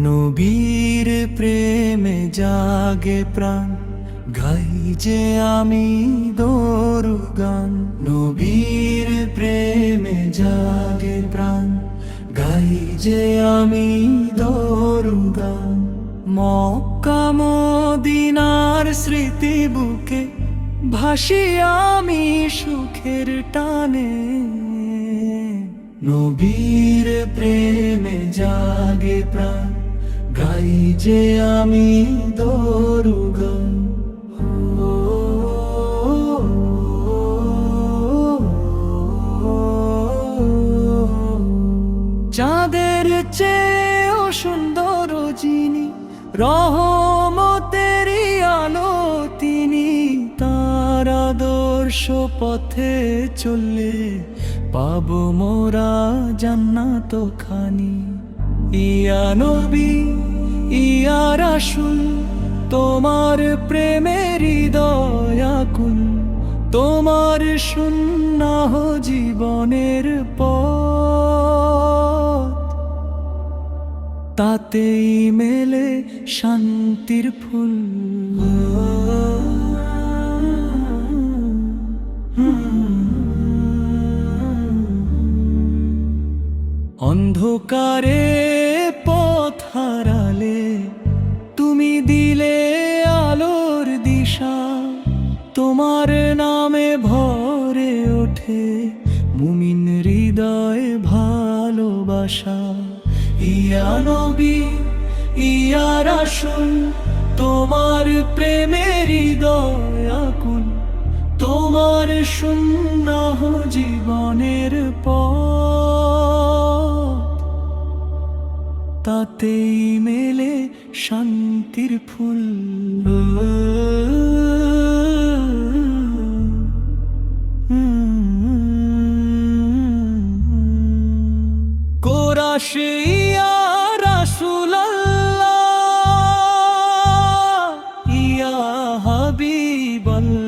নবীর প্রেমে জাগে প্রাণ, গাই যে আমি দরুদ গান। নবীর প্রেমে জাগে প্রাণ, গাই যে আমি দরুদ গান। মক্কা মদিনার স্মৃতি বুকে ভাসি আমি সুখের টানে। নবীর প্রেমে জাগে প্রাণ, গাই যে আমি দরুদ গান। চাঁদের চেয়েও সুন্দর যিনি, রহমতেরই আলো তিনি। তার আদর্শ পথে চললে পাবো মোরা জান্নাত খানি। ইয়া নবী ইয়া রাসূল, তোমার প্রেমের হৃদয় আকুল। তোমার সুন্নাহ জীবনের পথ, তাতেই মেলে শান্তির ফুল। অন্ধকারে পথ হারালে তুমি দিলে আলোর দিশা। তোমার নামে ভরে ওঠে মুমিন হৃদয়ে ভালোবাসা। ইয়া নবী ইয়া রাসূল, তোমার প্রেমের হৃদয় আকুল। তোমার সুন্নাহ জীবনের পথ, তাতেই মেলে শান্তির ফুল। কোরাশে ইয়া রাসূলাল্লাহ, ইয়া হাবিবাল্লাহ,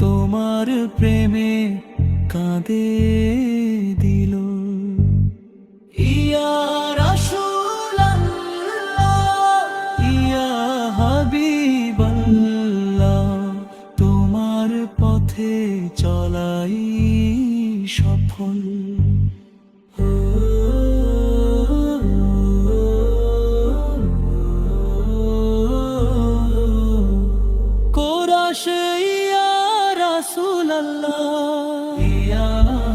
তোমার প্রেমে কাঁদে দিল। ইয়া রাসূলাল্লাহ, ইয়া হাবিবাল্লাহ, তোমার পথে চলাই সফল। কোরাশে ইয়া রাসূলাল্লাহ, ইয়া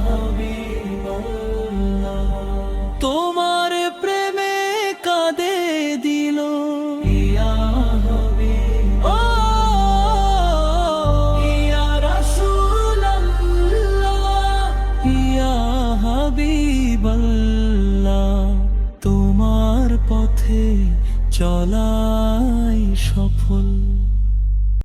হাবিবাল্লাহ, তোমার প্রেমে কাঁদে দিল। ইয়া হাবিবাল্লাহ, ইয়া রাসূলাল্লাহ, ইয়া হাবিবাল্লাহ, তোমার পথে চলাই সফল।